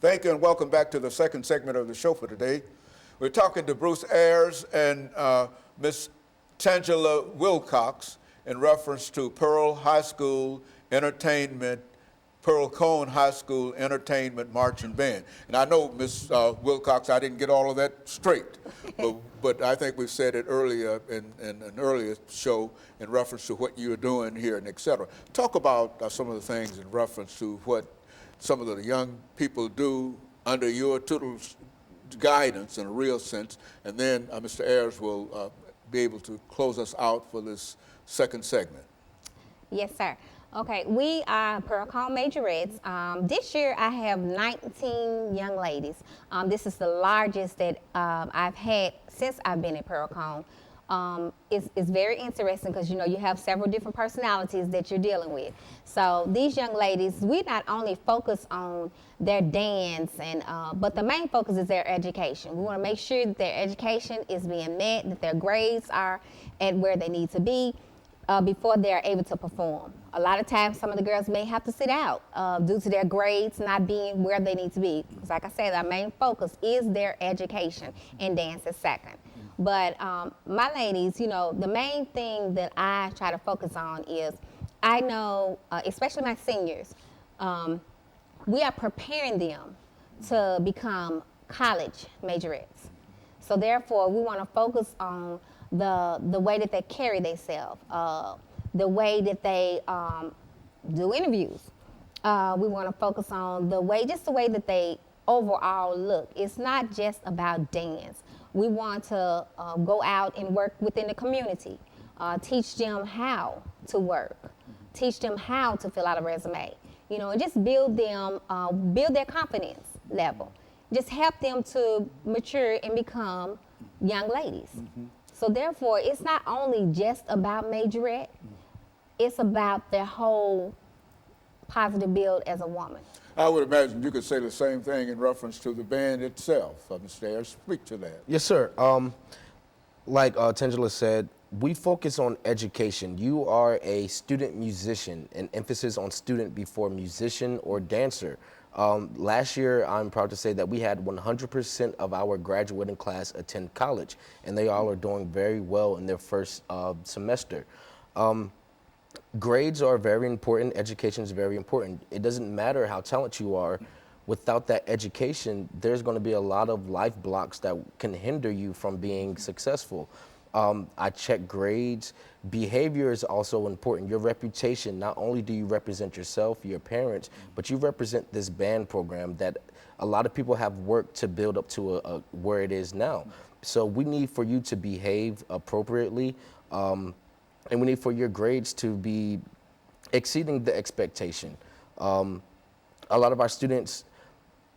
Thank you and welcome back to the second segment of the show for today. We're talking to Bruce Ayers and Miss Tangela Wilcox in reference to Pearl High School Entertainment, Pearl Cohn High School Entertainment Marching Band. And I know, Miss Wilcox, I didn't get all of that straight, but I think we said it earlier in an earlier show in reference to what you're doing here and et cetera. Talk about some of the things in reference to what some of the young people do under your tutelage guidance in a real sense, and then Mr. Ayers will be able to close us out for this second segment. Yes, sir. Okay, we are Pearl Cohn Majorettes. This year I have 19 young ladies. This is the largest that I've had since I've been at Pearl Cohn. It's very interesting because you have several different personalities that you're dealing with. So these young ladies, we not only focus on their dance but the main focus is their education. We want to make sure that their education is being met, that their grades are at where they need to be before they're able to perform. A lot of times some of the girls may have to sit out due to their grades not being where they need to be. Because like I said, our main focus is their education and dance is second. But my ladies, the main thing that I try to focus on is I know, especially my seniors, we are preparing them to become college majorettes. So therefore, we want to focus on the way that they carry themselves, the way that they do interviews. We want to focus on the way that they overall look. It's not just about dance. We want to go out and work within the community, teach them how to work, teach them how to fill out a resume, and just build them, build their confidence level. Just help them to mature and become young ladies. Mm-hmm. So therefore, it's not only just about majorette, it's about their whole positive build as a woman. I would imagine you could say the same thing in reference to the band itself. Mr. Ayers, speak to that. Yes, sir. Like Tangela said, we focus on education. You are a student musician, an emphasis on student before musician or dancer. Last year, I'm proud to say that we had 100% of our graduating class attend college, and they all are doing very well in their first semester. Grades are very important. Education is very important. It doesn't matter how talented you are. Without that education, there's going to be a lot of life blocks that can hinder you from being successful. I check grades. Behavior is also important. Your reputation, not only do you represent yourself, your parents, but you represent this band program that a lot of people have worked to build up to where it is now. So we need for you to behave appropriately, and we need for your grades to be exceeding the expectation. A lot of our students,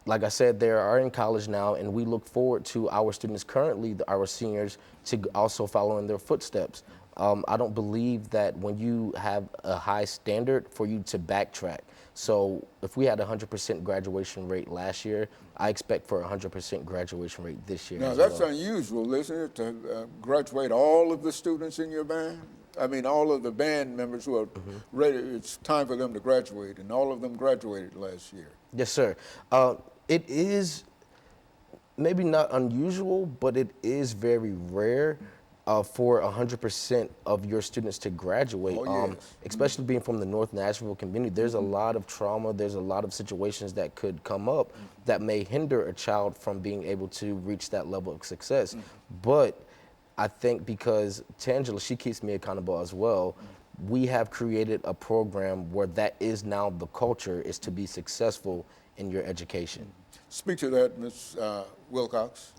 like I said, they are in college now, and we look forward to our students currently, our seniors, to also follow in their footsteps. I don't believe that when you have a high standard for you to backtrack. So if we had a 100% graduation rate last year, I expect for a 100% graduation rate this year. Now, that's unusual, isn't it, to graduate all of the students in your band? I mean, all of the band members who are ready, it's time for them to graduate, and all of them graduated last year. Yes, sir. It is maybe not unusual, but it is very rare for 100% of your students to graduate, especially being from the North Nashville community. There's a lot of trauma, there's a lot of situations that could come up that may hinder a child from being able to reach that level of success. But I think because Tangela, she keeps me accountable as well, we have created a program where that is now the culture, is to be successful in your education. Speak to that, Ms. Wilcox.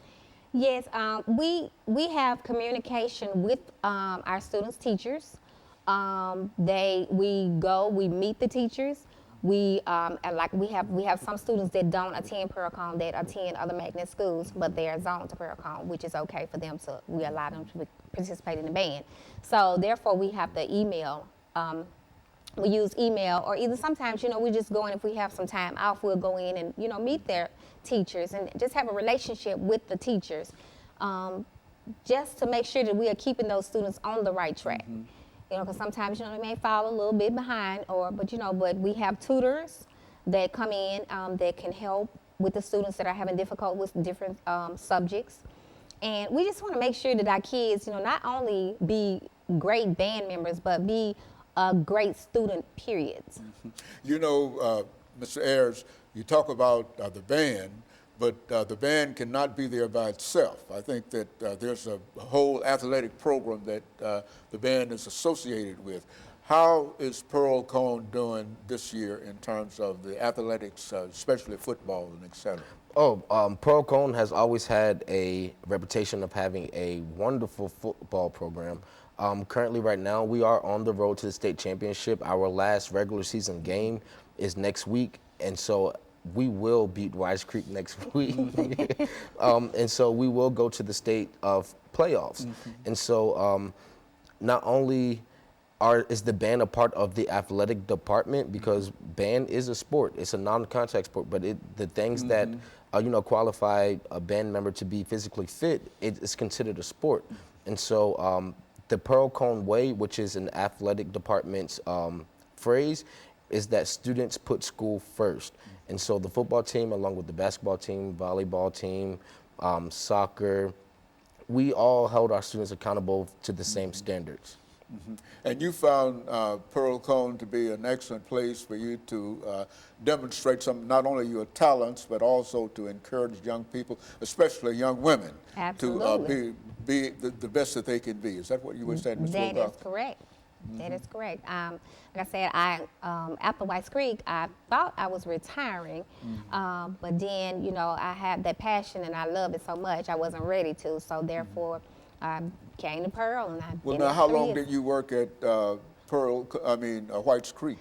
Yes, we have communication with our students' teachers. We meet the teachers. We have some students that don't attend Pearl Cohn that attend other magnet schools, but they are zoned to Pearl Cohn, which is okay for them to. We allow them to participate in the band. So therefore, we have to email. We use email, or either sometimes we just go in if we have some time off. We'll go in and meet their teachers and just have a relationship with the teachers, just to make sure that we are keeping those students on the right track. Because sometimes they may fall a little bit behind, but we have tutors that come in that can help with the students that are having difficult with different subjects. And we just want to make sure that our kids, not only be great band members, but be great student, period. You know, Mr. Ayers, you talk about the band, but the band cannot be there by itself. I think that there's a whole athletic program that the band is associated with. How is Pearl Cone doing this year in terms of the athletics, especially football and et cetera? Pearl Cone has always had a reputation of having a wonderful football program. Currently, right now, we are on the road to the state championship. Our last regular season game is next week, and so we will beat Wise Creek next week. And so we will go to the state of playoffs. And so not only is the band a part of the athletic department, because band is a sport, it's a non-contact sport, but the things that qualify a band member to be physically fit, it's considered a sport. And so the Pearl Cone Way, which is an athletic department's phrase, is that students put school first. And so the football team, along with the basketball team, volleyball team, soccer, we all held our students accountable to the same standards. And you found Pearl Cone to be an excellent place for you to demonstrate not only your talents, but also to encourage young people, especially young women, Absolutely. to be the best that they can be. Is that what you were saying, Ms. That Wilcox? is correct. That is correct. Like I said, after White Creek, I thought I was retiring, but then, I have that passion and I love it so much, I wasn't ready to. So therefore, I came to Pearl, and I've Well, been now, there how 3 long years. did you work at White's Creek?